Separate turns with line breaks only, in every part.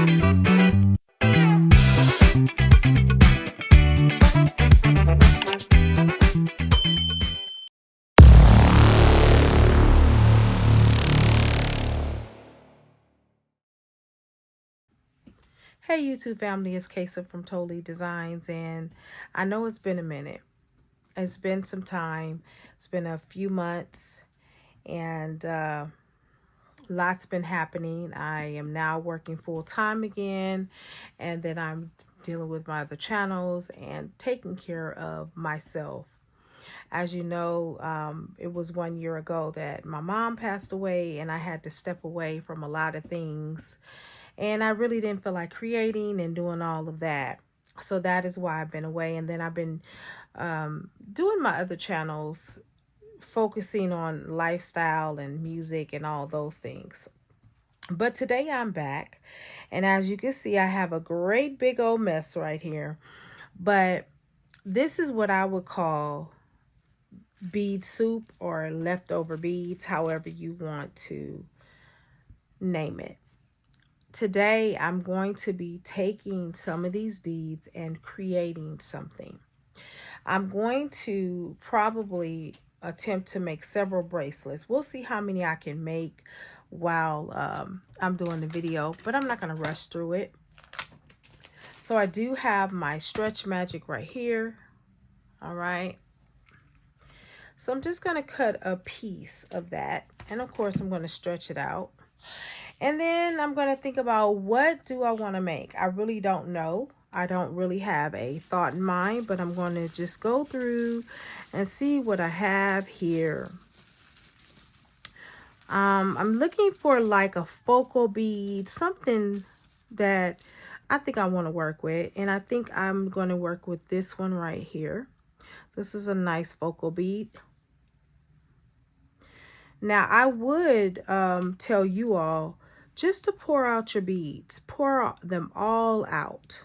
Hey YouTube family, it's Kesa from Tolee Designs, and I know it's been a minute. It's been some time. It's been a few months, and lots been happening. I am now working full time again, and then I'm dealing with my other channels and taking care of myself. As you know, it was 1 year ago that my mom passed away, and I had to step away from a lot of things. And I really didn't feel like creating and doing all of that. So that is why I've been away. And then I've been doing my other channels, focusing on lifestyle and music and all those things. But today I'm back. And as you can see, I have a great big old mess right here. But this is what I would call bead soup or leftover beads, however you want to name it. Today, I'm going to be taking some of these beads and creating something. I'm going to probably attempt to make several bracelets. We'll see how many I can make while I'm doing the video, but I'm not going to rush through it. So I do have my stretch magic right here. All right. So I'm just going to cut a piece of that. And of course, I'm going to stretch it out. And then I'm going to think about, what do I want to make? I really don't know. I don't really have a thought in mind, but I'm going to just go through and see what I have here. I'm looking for like a focal bead, something that I think I want to work with. And I think I'm going to work with this one right here. This is a nice focal bead. Now, I would tell you all just to pour out your beads. Pour them all out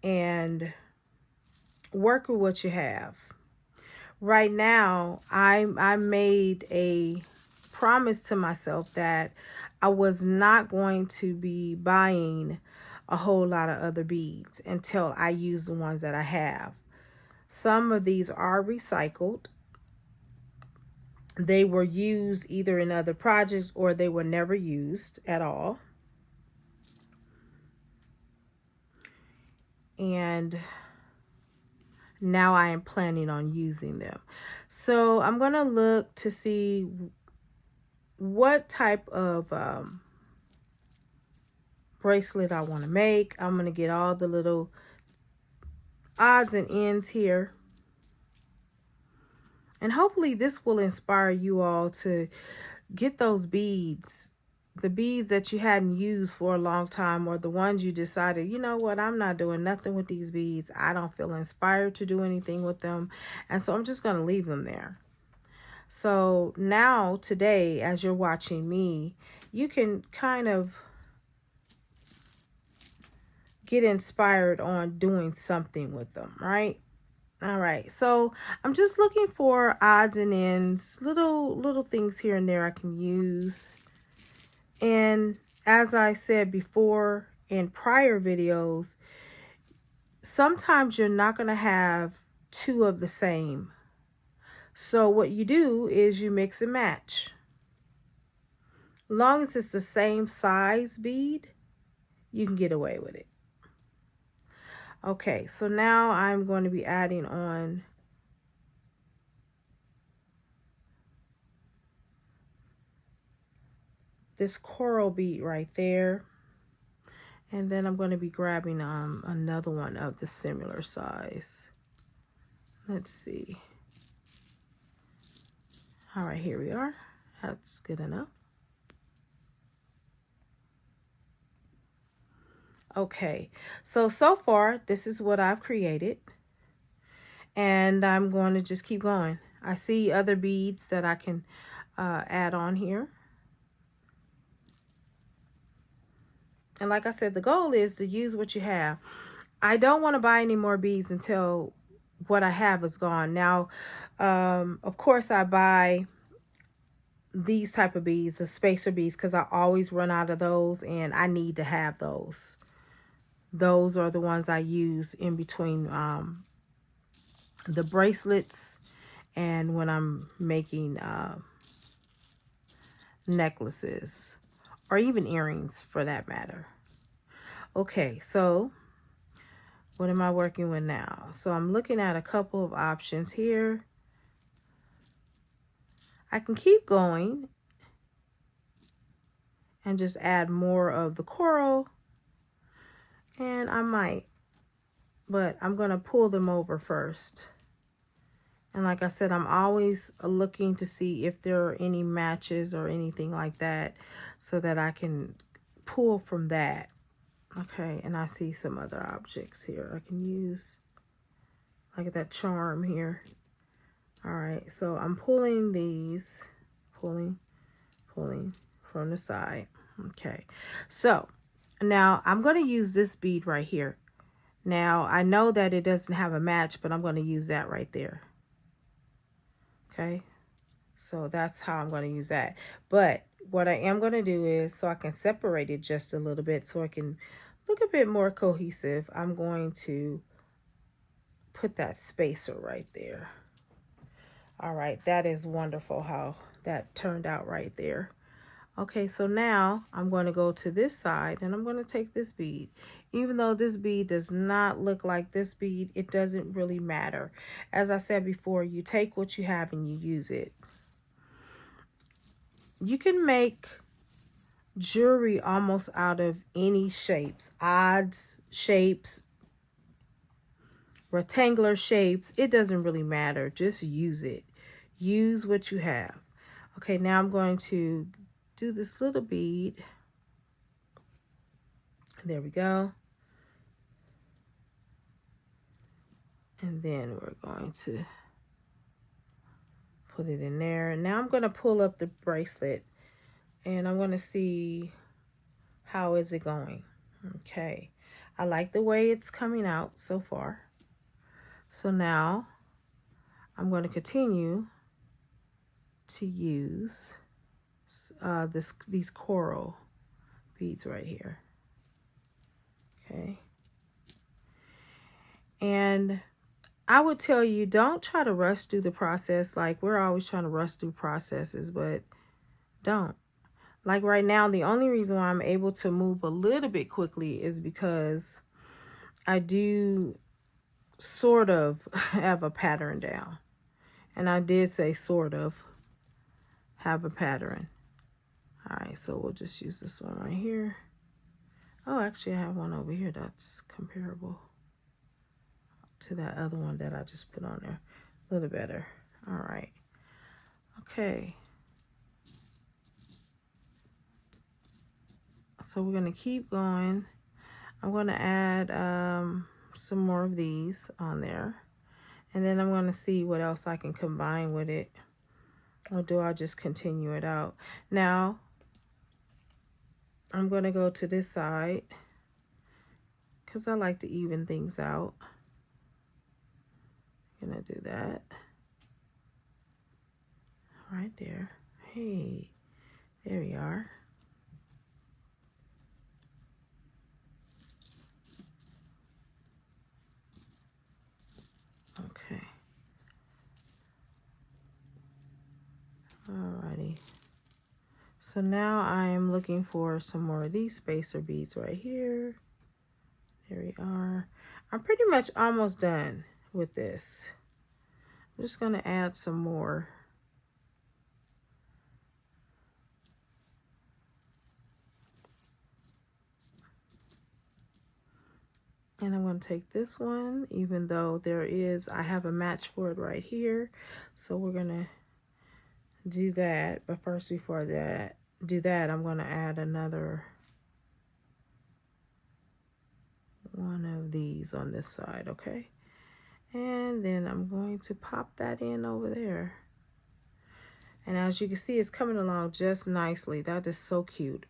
and work with what you have. Right now, I made a promise to myself that I was not going to be buying a whole lot of other beads until I use the ones that I have. Some of these are recycled. They were used either in other projects or they were never used at all. And now I am planning on using them. So I'm going to look to see what type of bracelet I want to make. I'm going to get all the little odds and ends here. And hopefully this will inspire you all to get those beads, the beads that you hadn't used for a long time, or the ones you decided, you know what, I'm not doing nothing with these beads. I don't feel inspired to do anything with them. And so I'm just going to leave them there. So now today, as you're watching me, you can kind of get inspired on doing something with them, right? All right, so I'm just looking for odds and ends, little things here and there I can use. And as I said before in prior videos, sometimes you're not going to have two of the same. So what you do is you mix and match. As long as it's the same size bead, you can get away with it. Okay, so now I'm going to be adding on this coral bead right there. And then I'm going to be grabbing another one of the similar size. Let's see. All right, here we are. That's good enough. Okay, so far, this is what I've created. And I'm going to just keep going. I see other beads that I can add on here. And like I said, the goal is to use what you have. I don't want to buy any more beads until what I have is gone. Now, of course, I buy these type of beads, the spacer beads, because I always run out of those and I need to have those. Those are the ones I use in between the bracelets and when I'm making necklaces or even earrings for that matter. Okay, so what am I working with now? So I'm looking at a couple of options here. I can keep going and just add more of the coral, and I might, but I'm going to pull them over first. And like I said, I'm always looking to see if there are any matches or anything like that so that I can pull from that. Okay, and I see some other objects here I can use, like that charm here. All right, so I'm pulling these, pulling from the side. Okay, so now I'm going to use this bead right here. Now I know that it doesn't have a match, but I'm going to use that right there. Okay, so that's how I'm going to use that. But what I am going to do is, so I can separate it just a little bit so I can look a bit more cohesive, I'm going to put that spacer right there. All right, that is wonderful how that turned out right there. Okay, so now I'm going to go to this side and I'm going to take this bead. Even though this bead does not look like this bead, it doesn't really matter. As I said before, you take what you have and you use it. You can make jewelry almost out of any shapes, odds shapes, rectangular shapes. It doesn't really matter. Just use it. Use what you have. Okay, now I'm going to do this little bead. There we go. And then we're going to put it in there. And now I'm going to pull up the bracelet and I'm going to see how is it going. Okay, I like the way it's coming out so far. So now I'm going to continue to use these coral beads right here. Okay, and I would tell you, don't try to rush through the process. Like, we're always trying to rush through processes, but don't. Like right now, the only reason why I'm able to move a little bit quickly is because I do sort of have a pattern down. And I did say sort of have a pattern. All right, so we'll just use this one right here. Oh, actually, I have one over here that's comparable to that other one that I just put on there. A little better. All right. Okay. So we're going to keep going. I'm going to add some more of these on there. And then I'm going to see what else I can combine with it. Or do I just continue it out? Now, I'm going to go to this side because I like to even things out. I'm going to do that. Right there. Hey, there we are. Okay. Alrighty. So now I am looking for some more of these spacer beads right here. There we are. I'm pretty much almost done with this. I'm just going to add some more. And I'm going to take this one, even though I have a match for it right here. So we're going to do that. But first, before I'm going to add another one of these on this side, okay? And then I'm going to pop that in over there. And as you can see, it's coming along just nicely. That is so cute.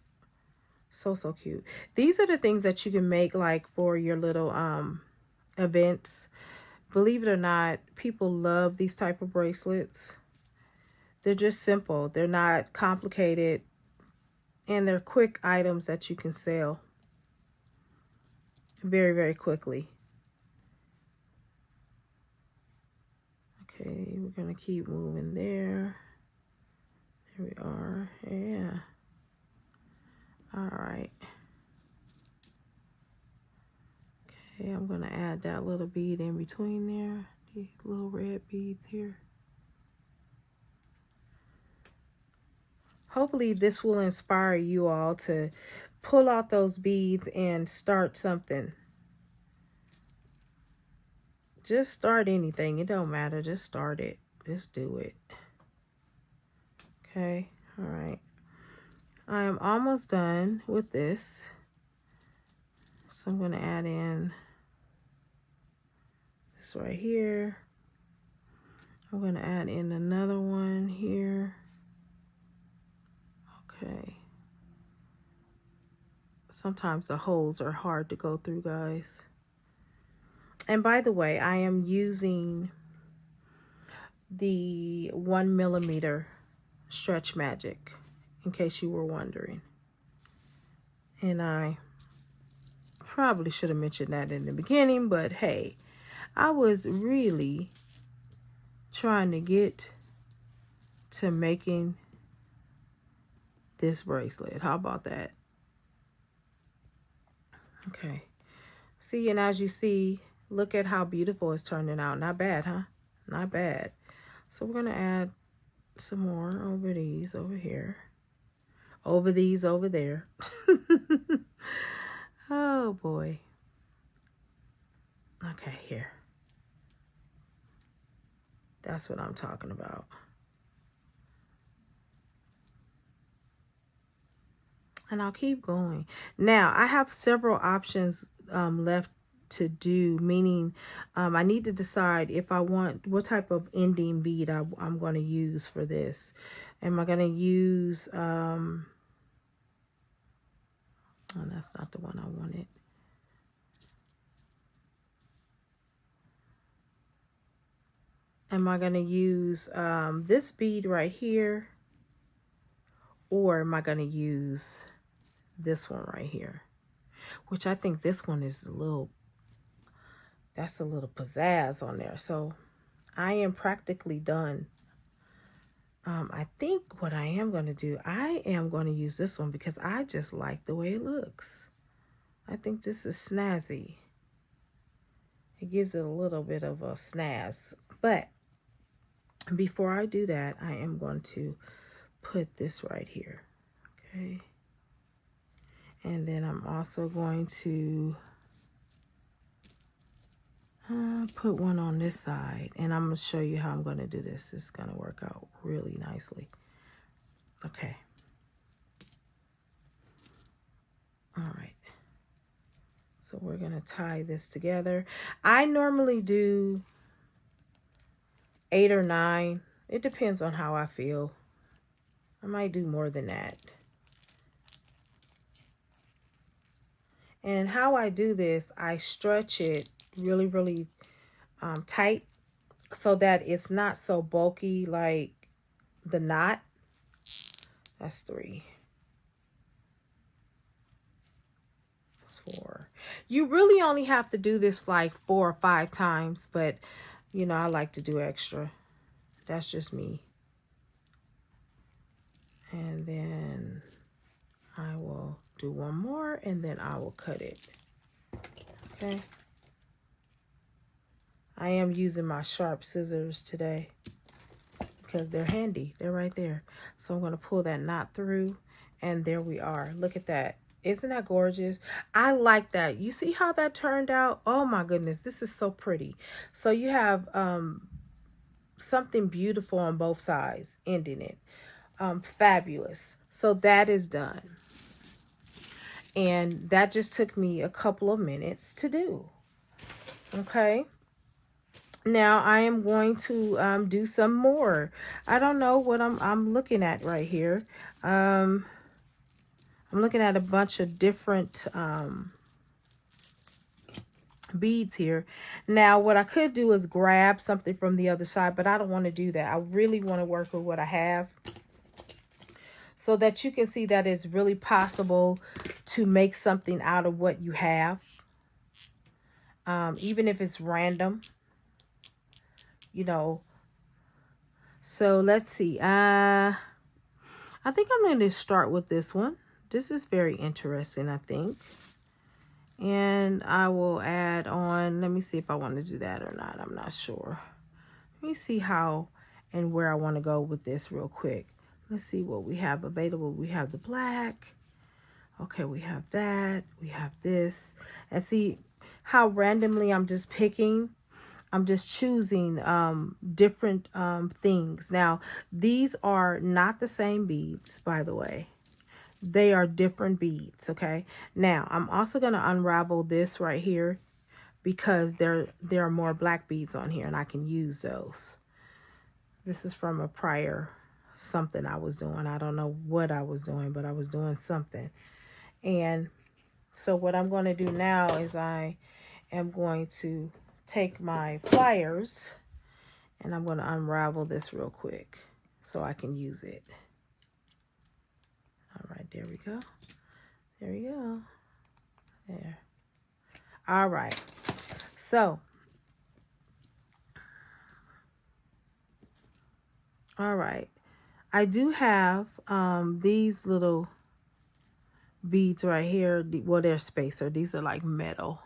So cute. These are the things that you can make like for your little events. Believe it or not, people love these type of bracelets. They're just simple. They're not complicated. And they're quick items that you can sell very, very quickly. Okay, we're going to keep moving there. There we are. Yeah. All right. Okay, I'm going to add that little bead in between there. These little red beads here. Hopefully this will inspire you all to pull out those beads and start something. Just start anything. It don't matter. Just start it. Just do it. Okay. All right. I am almost done with this. So I'm going to add in this right here. I'm going to add in another one here. Okay. Sometimes the holes are hard to go through, guys. And by the way, I am using the 1mm Stretch Magic, in case you were wondering. And I probably should have mentioned that in the beginning, but hey, I was really trying to get to making this bracelet. How about that? Okay. See, and as you see, look at how beautiful it's turning out. Not bad, huh? Not bad. So we're going to add some more over these over here. Over these over there. Oh, boy. Okay, here. That's what I'm talking about. And I'll keep going. Now, I have several options left to do, meaning I need to decide if I want what type of ending bead I'm going to use for this. Am I going to use, oh, that's not the one I wanted. Am I going to use this bead right here? Or am I going to use this one right here? Which I think this one is a little, that's a little pizzazz on there. So I am practically done. I think what I am going to do, I am going to use this one because I just like the way it looks. I think this is snazzy. It gives it a little bit of a snazz. But before I do that, I am going to put this right here. Okay. And then I'm also going to put one on this side, and I'm going to show you how I'm going to do this. It's going to work out really nicely. Okay. All right. So we're going to tie this together. I normally do 8 or 9. It depends on how I feel. I might do more than that. And how I do this, I stretch it really, really tight so that it's not so bulky like the knot. That's 3. That's 4. You really only have to do this like 4 or 5 times, but you know, I like to do extra. That's just me. And then I will do one more, and then I will cut it. Okay. I am using my sharp scissors today because they're handy. They're right there. So I'm going to pull that knot through, and there we are. Look at that. Isn't that gorgeous? I like that. You see how that turned out? Oh my goodness, this is so pretty. So you have something beautiful on both sides, ending it. Fabulous. So that is done. And that just took me a couple of minutes to do. Okay. Now I am going to do some more. I don't know what I'm looking at right here. I'm looking at a bunch of different beads here. Now what I could do is grab something from the other side, but I don't want to do that. I really want to work with what I have, so that you can see that it's really possible to make something out of what you have, even if it's random, you know. So let's see. I think I'm going to start with this one. This is very interesting, I think. And I will add on, let me see if I want to do that or not. I'm not sure. Let me see how and where I want to go with this real quick. Let's see what we have available. We have the black. Okay, we have that. We have this. And see how randomly I'm just picking. I'm just choosing different things. Now, these are not the same beads, by the way. They are different beads, okay? Now, I'm also going to unravel this right here because there are more black beads on here and I can use those. This is from a prior something I was doing. I don't know what I was doing, but I was doing something. And so what I'm going to do now is I am going to take my pliers and I'm going to unravel this real quick so I can use it. All right, there we go. There we go. There. All right. So, all right. I do have these little beads right here. Well, they're spacer. These are like metal.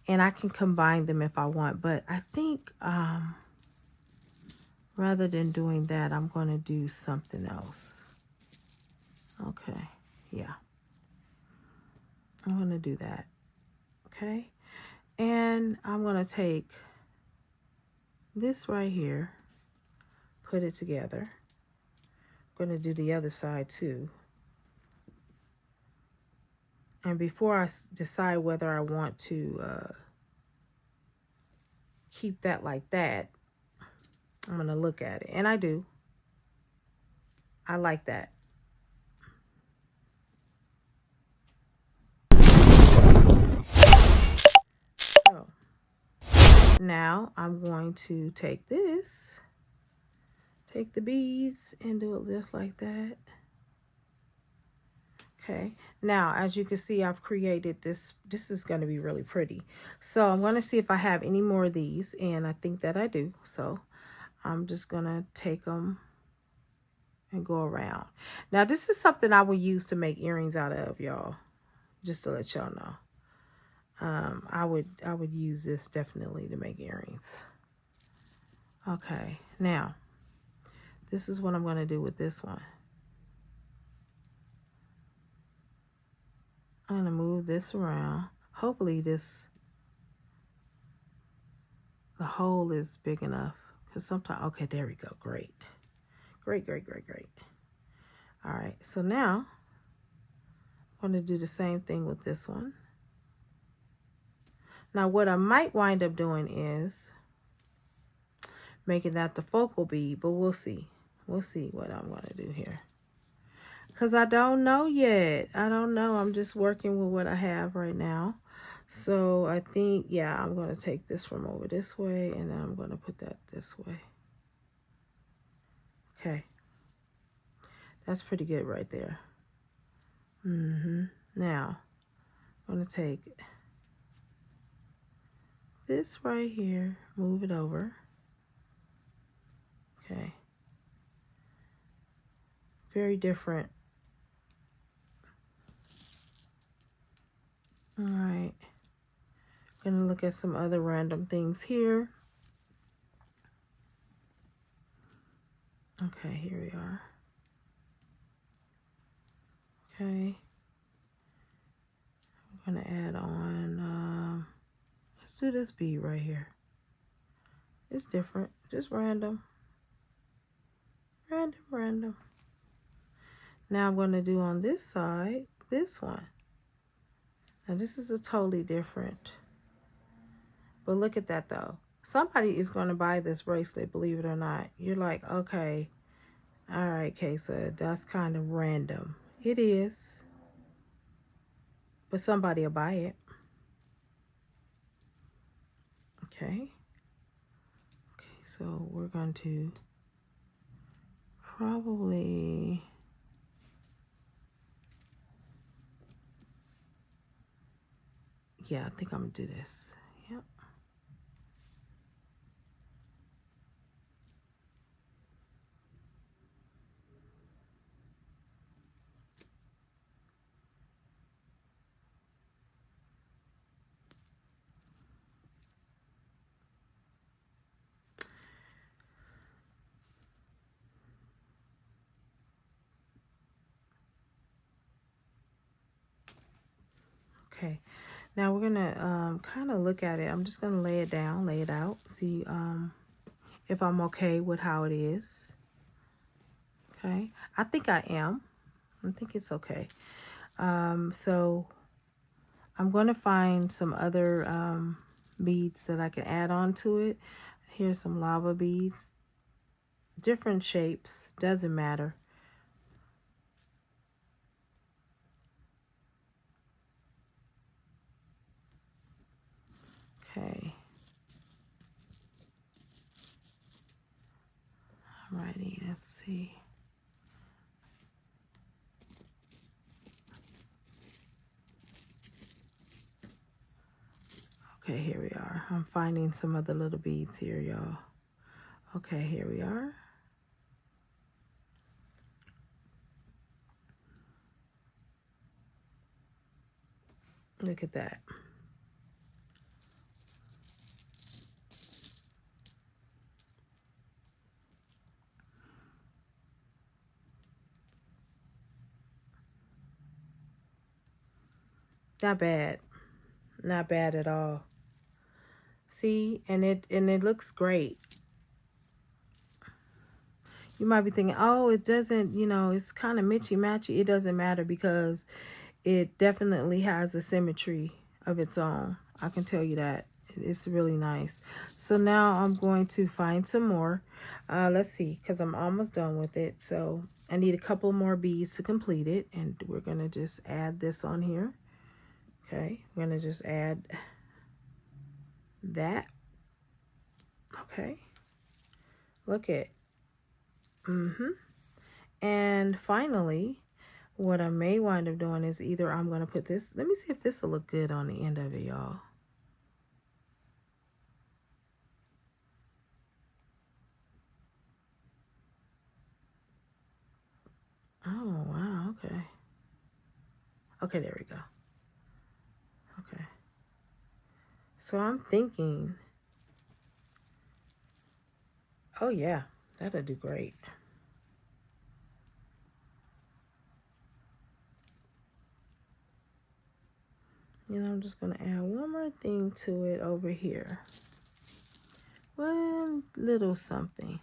And I can combine them if I want. But I think rather than doing that, I'm going to do something else. Okay, yeah. I'm going to do that. Okay. And I'm going to take this right here, put it together. I'm going to do the other side too. And before I decide whether I want to keep that like that, I'm going to look at it. And I do. I like that. So now I'm going to take this, take the beads and do it just like that. Okay, now as you can see, I've created this. This is going to be really pretty. So I'm going to see if I have any more of these, and I think that I do. So I'm just going to take them and go around. Now this is something I will use to make earrings out of, y'all, just to let y'all know. I would use this definitely to make earrings. Okay, now this is what I'm going to do with this one. I'm going to move this around. Hopefully the hole is big enough, because sometimes, okay, there we go. Great. Great, great, great, great. All right, so now I'm going to do the same thing with this one. Now what I might wind up doing is making that the focal bead, but we'll see. We'll see what I'm going to do here. Because I don't know yet. I don't know. I'm just working with what I have right now. So I think, yeah, I'm going to take this from over this way, and then I'm going to put that this way. Okay. That's pretty good right there. Now, I'm going to take this right here, move it over. Okay. Very different. All right. I'm going to look at some other random things here. Okay, here we are. Okay. I'm going to add on, let's do this bead right here. It's different, just random. Random. Now I'm going to do on this side, this one. Now this is a totally different. But look at that though. Somebody is going to buy this bracelet, believe it or not. You're like, okay, all right, Kaysa, that's kind of random. It is. But somebody will buy it. Okay. Okay, so we're going to probably, yeah, I think I'm gonna do this. Yep. Okay, now we're gonna kind of look at it. I'm just gonna lay it down, lay it out, see if I'm okay with how it is. Okay, I think I am. I think it's okay. So I'm going to find some other beads that I can add on to it. Here's some lava beads, different shapes, doesn't matter. Okay. Alrighty, let's see. Okay, here we are. I'm finding some other little beads here, y'all. Okay, here we are. Look at that. Not bad. Not bad at all. See, and it looks great. You might be thinking, oh, it doesn't, you know, it's kind of matchy. It doesn't matter because it definitely has a symmetry of its own. I can tell you that. It's really nice. So now I'm going to find some more. Let's see, because I'm almost done with it. So I need a couple more beads to complete it. And we're going to just add this on here. Okay, we're going to just add that. Okay, look at. And finally, what I may wind up doing is either I'm going to put this. Let me see if this will look good on the end of it, y'all. Oh, wow. Okay. Okay, there we go. Okay. So I'm thinking, oh yeah, that'll do great. You know, I'm just going to add one more thing to it over here. One little something.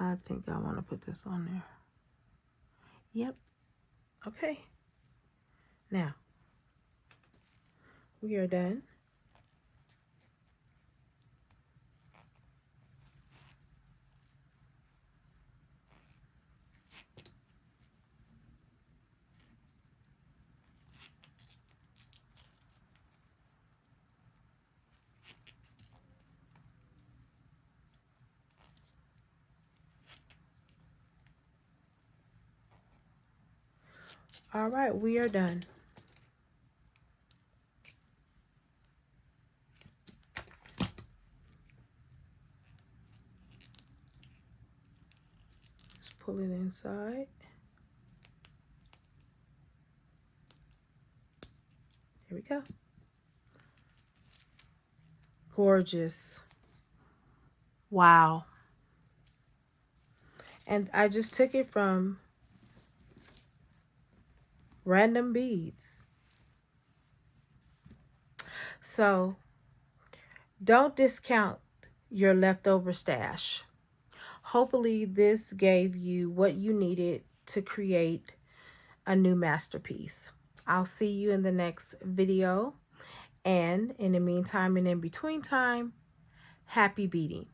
I think I want to put this on there. Yep. Okay. Now, we are done. All right, we are done. Just pull it inside. Here we go. Gorgeous. Wow. And I just took it from random beads. So don't discount your leftover stash. hopefully this gave you what you needed to create a new masterpiece. I'll see you in the next video. And in the meantime and in between time, happy beading.